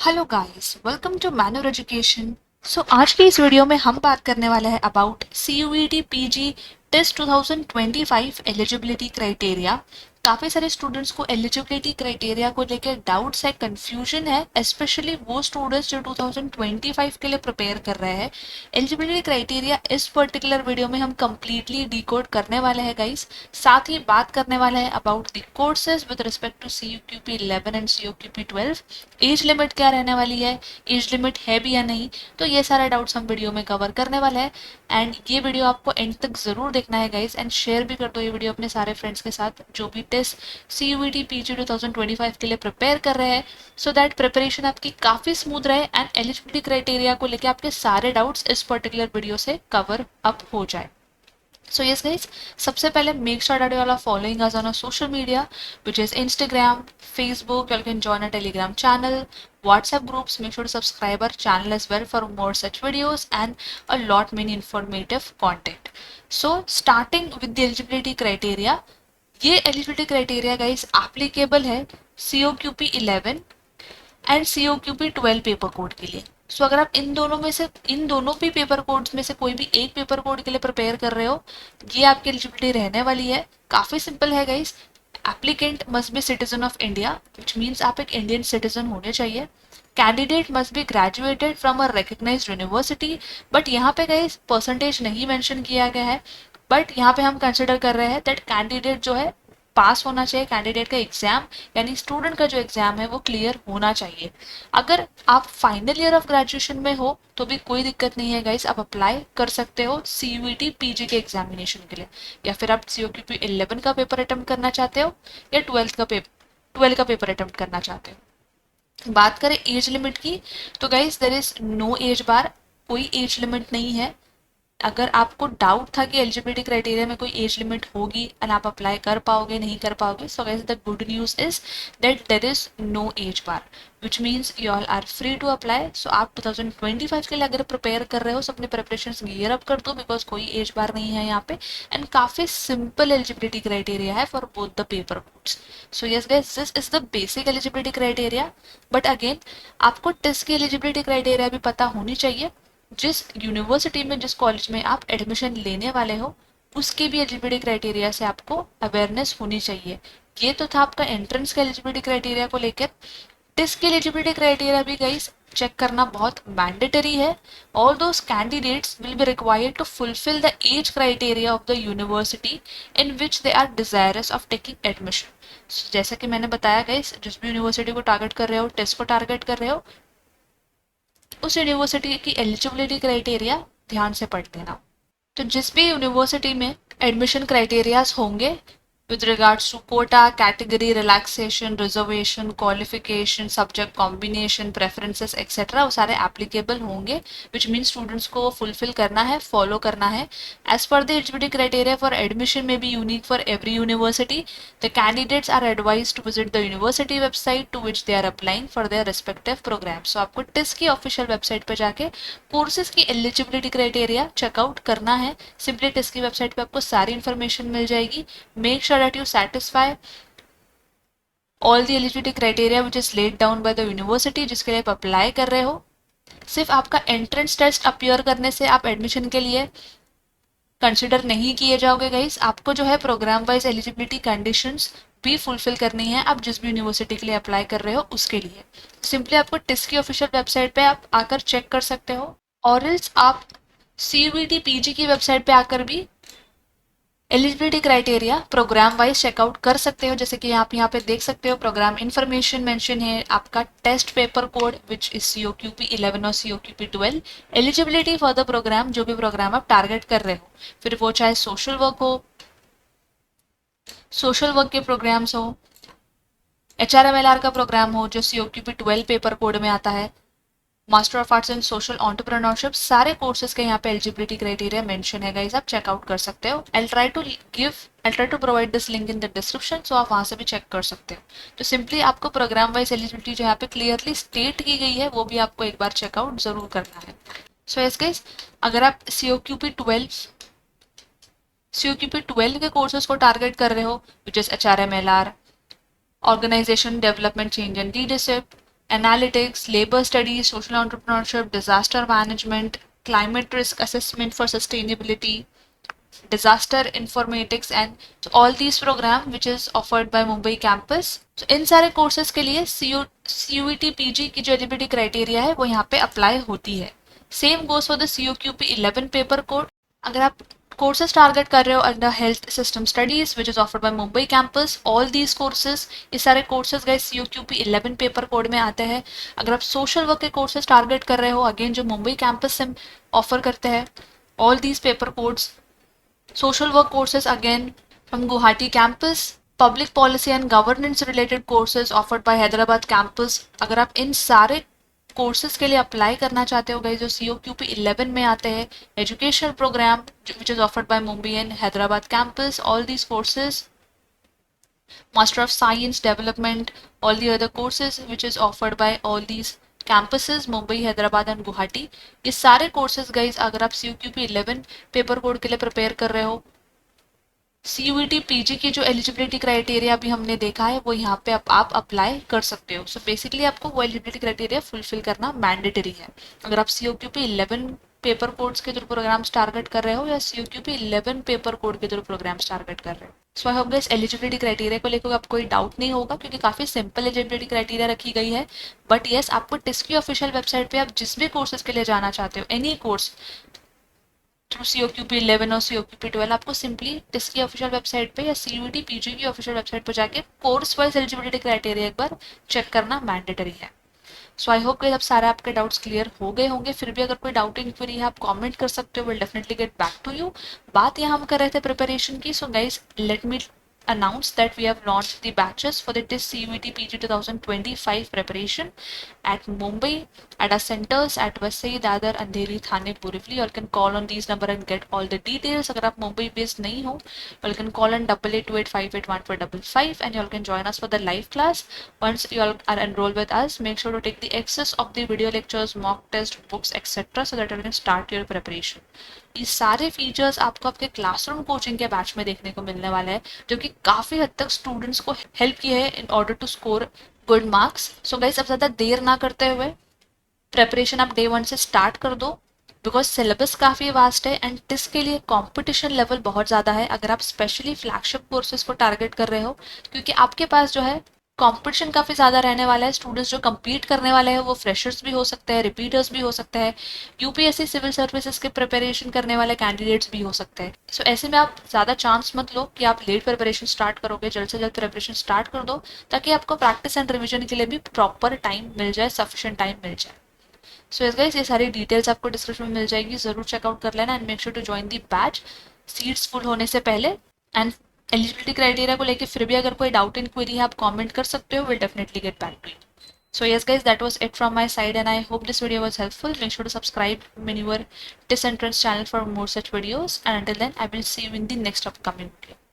Hello guys, welcome to manner education. आज की इस वीडियो में हम बात करने वाले हैं about CUET PG test 2025 eligibility criteria. काफ़ी सारे स्टूडेंट्स को एलिजिबिलिटी क्राइटेरिया को लेकर डाउट्स है, कंफ्यूजन है, स्पेशली वो स्टूडेंट्स जो 2025 के लिए प्रिपेयर कर रहे हैं। एलिजिबिलिटी क्राइटेरिया इस पर्टिकुलर वीडियो में हम कंप्लीटली डिकोड करने वाले हैं गाइस। साथ ही बात करने वाले हैं about the courses with respect to CUQP 11 and CUQP 12। Age limit क्या रहने वाली है, एज लिमिट है भी या नहीं, तो ये सारे डाउट्स हम वीडियो में कवर करने वाले हैं। एंड ये वीडियो आपको एंड तक जरूर देखना है गाइस, एंड शेयर भी कर दो ये वीडियो अपने सारे फ्रेंड्स के साथ जो भी टेस्ट CUET PG 2025 के लिए प्रिपेयर कर रहे हैं, सो दैट प्रिपरेशन आपकी काफ़ी स्मूथ रहे एंड एलिजिबिलिटी क्राइटेरिया को लेकर आपके सारे डाउट्स इस पर्टिकुलर वीडियो से कवर अप हो जाए। So yes guys, सबसे पहले make sure that you all are following us on our social media, which is Instagram, Facebook. You all can join our Telegram channel, WhatsApp groups. Make sure to subscribe our channel as well for more such videos and a lot many informative content. So starting with the eligibility criteria, ये eligibility criteria guys applicable है COQP 11 and COQP 12 paper code के लिए। अगर आप इन दोनों भी paper codes में से कोई भी एक पेपर कोड के लिए प्रिपेयर कर रहे हो, ये आपकी एलिजिबिलिटी रहने वाली है। काफ़ी सिंपल है guys. Applicant must be citizen of India, which means आप एक इंडियन सिटीजन होने चाहिए। Candidate must be graduated from a recognised university, but यहाँ पे गाइस परसेंटेज नहीं मेंशन किया गया है, बट यहाँ पे हम कंसिडर कर रहे हैं दैट कैंडिडेट जो है पास होना चाहिए। कैंडिडेट का एग्जाम यानी स्टूडेंट का जो एग्जाम है वो क्लियर होना चाहिए। अगर आप फाइनल ईयर ऑफ ग्रेजुएशन में हो तो भी कोई दिक्कत नहीं है गाइस, आप अप्लाई कर सकते हो CUET PG के एग्जामिनेशन के लिए, या फिर आप COQP 11 का पेपर अटेम्प्ट करना चाहते हो या 12 का पेपर अटेम्प्ट करना चाहते हो। बात करें एज लिमिट की, तो guys there is no age bar, कोई एज लिमिट नहीं है। अगर आपको डाउट था कि एलिजिबिलिटी क्राइटेरिया में कोई एज लिमिट होगी एंड आप अप्लाई कर पाओगे नहीं कर पाओगे, so guys the good news is that there is no age bar, which means you all are free to apply. So आप 2025 के लिए अगर प्रिपेयर कर रहे हो, सो अपने प्रिपरेशंस गियर अप कर दो, बिकॉज कोई एज बार नहीं है यहाँ पे एंड काफ़ी सिंपल एलिजिबिलिटी क्राइटेरिया है for both the paper codes. So yes guys, this is the basic eligibility criteria. But again आपको टेस्ट की एलिजिबिलिटी क्राइटेरिया भी पता होनी चाहिए। जिस यूनिवर्सिटी में, जिस कॉलेज में आप एडमिशन लेने वाले हो, उसके भी एलिजिबिलिटी क्राइटेरिया से आपको अवेयरनेस होनी चाहिए। ये तो था आपका एंट्रेंस का एलिजिबिलिटी क्राइटेरिया को लेकर। टेस्ट के एलिजिबिलिटी क्राइटेरिया भी गाइस चेक करना बहुत मैंडेटरी है। All those candidates will be required to fulfil the age criteria of the university in which they are desirous of taking admission. जैसा कि मैंने बताया गाइस, जिस भी यूनिवर्सिटी को टारगेट कर रहे हो, टेस्ट को टारगेट कर रहे हो, उस यूनिवर्सिटी की एलिजिबिलिटी क्राइटेरिया ध्यान से पढ़ लेना। तो जिस भी यूनिवर्सिटी में एडमिशन क्राइटेरियाज होंगे with regards to quota, category, relaxation, reservation, qualification, subject combination, preferences etc. वो सारे applicable होंगे, which means students को fulfill करना है, follow करना है। As per the eligibility criteria for admission may be unique for every university. The candidates are advised to visit the university website to which they are applying for their respective programs. So आपको TISS की official website पे जाके courses की eligibility criteria checkout करना है। Simply TISS की website पे आपको सारी information मिल जाएगी। Make sure that you satisfy all the eligibility criteria which is laid down by the university जिसके लिए आप अप्लाई कर रहे हो। सिर्फ आपका एंट्रेंस टेस्ट अपीयर करने से आप एडमिशन के लिए कंसिडर नहीं किए जाओगे गाइस। आपको जो है प्रोग्राम वाइज एलिजिबिलिटी कंडीशंस भी फुलफिल करनी है, आप जिस भी यूनिवर्सिटी के लिए अप्लाई कर रहे हो उसके लिए। सिंपली आपको टिस्ट की ऑफिशियल वेबसाइट पे आप आकर चेक कर सकते हो, और एल्स आप CUET PG की वेबसाइट पे आकर भी eligibility criteria programme wise check out कर सकते हो। जैसे कि आप यहाँ पे देख सकते हो, प्रोग्राम इन्फॉर्मेशन मेंशन है, आपका test paper code which is COQP 11 और COQP 12, eligibility for the programme, जो भी प्रोग्राम आप टारगेट कर रहे हो, फिर वो चाहे सोशल वर्क हो, सोशल वर्क के प्रोग्राम्स हो, HRMLR का प्रोग्राम हो जो COQP 12 पेपर कोड में आता है, master of arts in social entrepreneurship, सारे कोर्सेज के यहाँ पे एलिजिबिलिटी क्राइटेरिया मेंशन है गाइस, आप चेकआउट कर सकते हो। I try to provide this link in the description, so आप वहाँ से भी चेक कर सकते हो। तो सिंपली आपको प्रोग्राम वाइज एलिजिबिलिटी जो यहाँ पे क्लियरली स्टेट की गई है वो भी आपको एक बार चेकआउट जरूर करना है। सो यस गाइस, अगर आप COQP 12 के कोर्सेज को टारगेट कर रहे हो, which is HRMLR, organisation development change and leadership, analytics, labor studies, social entrepreneurship, disaster management, climate risk assessment for sustainability, disaster informatics, and so all these program which is offered by Mumbai campus. So इन सारे courses के लिए CUET PG की जो eligibility criteria है वो यहाँ पे apply होती है. Same goes for the COQP 11 paper code. अगर आप कोर्सेज टारगेट कर रहे हो under health system studies which is offered by Mumbai campus, all these courses, ये सारे कोर्सेज गए COQP 11 पेपर कोड में आते हैं. अगर आप सोशल वर्क के कोर्सेज टारगेट कर रहे हो, अगेन जो मुंबई कैंपस से ऑफर करते हैं, all these paper codes. Social work courses again from Guwahati campus, public policy and governance related courses offered by Hyderabad campus. अगर आप इन सारे कोर्सेज के लिए अप्लाई करना चाहते हो गए जो COQP 11 में आते हैं, educational programme which is offered by Mumbai and Hyderabad campus, all these courses, Master of Science Development, all the other courses which is offered by all these campuses Mumbai, Hyderabad and Guwahati. ये सारे कोर्सेज गाइज अगर आप COQP 11 पेपर कोड के लिए prepare कर रहे हो, CUET PG की जो एलिजिबिलिटी क्राइटेरिया भी हमने देखा है वो यहाँ पे आप अप्लाई कर सकते हो. सो बेसिकली आपको वो एलिजिबिलिटी क्राइटेरिया फुलफिल करना मैंडेटरी है. अगर आप COQP 11 पेपर कोड्स के थ्रू प्रोग्राम्स टारगेट कर रहे हो या COQP 11 पेपर कोड के थ्रू प्रोग्राम्स टारगेट कर रहे हो. So I hope guys eligibility criteria को लेकर आपको कोई डाउट नहीं होगा क्योंकि काफ़ी सिंपल एलिजिबिलिटी क्राइटेरिया रखी गई है. बट येस, आपको टिस्क की ऑफिशियल वेबसाइट पे आप जिस भी कोर्सेज के लिए जाना चाहते हो, एनी कोर्स थ्रू COQP 11 और COQP 12, आपको सिंपली टिस्क की ऑफिशियल वेबसाइट पे या CUET PG की ऑफिशियल वेबसाइट पर जाके कोर्स वाइज एलिजिबिलिटी क्राइटेरिया एक बार चेक करना मैंडेटरी है. सो आई होप कि अब सारे आपके डाउट्स क्लियर हो गए होंगे. फिर भी अगर कोई डाउट इंक्वायरी है आप कमेंट कर सकते हो, will definitely get back to you. बात यहाँ हम कर रहे थे प्रिपरेशन की. So guys let me announce that we have launched the batches for the TIS CUET PG 2025 preparation at Mumbai at our centers at Vasai, Dadar, Andheri, Thane, Borivali. You can call on these number and get all the details. अगर आप Mumbai based नहीं हो, you can call on 8828581455 and you can join us for the live class. Once you all are enrolled with us, make sure to take the access of the video lectures, mock test, books, etc. so that you can start your preparation. ये सारे features आपको आपके classroom coaching के batch में देखने को मिलने वाला है जो कि काफ़ी हद तक स्टूडेंट्स को हेल्प किए है in order to score good marks. So guys अब ज़्यादा देर ना करते हुए प्रेपरेशन आप डे 1 से स्टार्ट कर दो बिकॉज सिलेबस काफ़ी वास्ट है एंड टिस के लिए कंपटीशन लेवल बहुत ज़्यादा है. अगर आप स्पेशली फ्लैगशिप कोर्सेज को टारगेट कर रहे हो क्योंकि आपके पास जो है कंपटीशन काफ़ी ज़्यादा रहने वाला है. स्टूडेंट्स जो compete करने वाले हैं वो फ्रेशर्स भी हो सकते हैं, रिपीटर्स भी हो सकते हैं, UPSC सिविल सर्विसेज के प्रिपरेशन करने वाले कैंडिडेट्स भी हो सकते हैं. सो ऐसे में आप ज़्यादा चांस मत लो कि आप लेट प्रिपरेशन स्टार्ट करोगे. जल्द से जल्द प्रिपरेशन स्टार्ट कर दो ताकि आपको प्रैक्टिस एंड रिविजन के लिए भी प्रॉपर टाइम मिल जाए, सफिशिएंट टाइम मिल जाए. सो यस गाइस, ये सारी डिटेल्स आपको डिस्क्रिप्शन में मिल जाएगी, ज़रूर चेकआउट कर लेना and make sure to join the batch seats full होने से पहले. एंड एलिजिबिलिटी क्राइटेरिया को लेके फिर भी अगर कोई डाउट इंक्वायरी है आप कमेंट कर सकते हो, will definitely get back to you. So yes guys, that was it from my side and I hope this video was helpful. Make sure to subscribe to our TIS Entrance channel for more such videos and until then I will see you in the next upcoming video.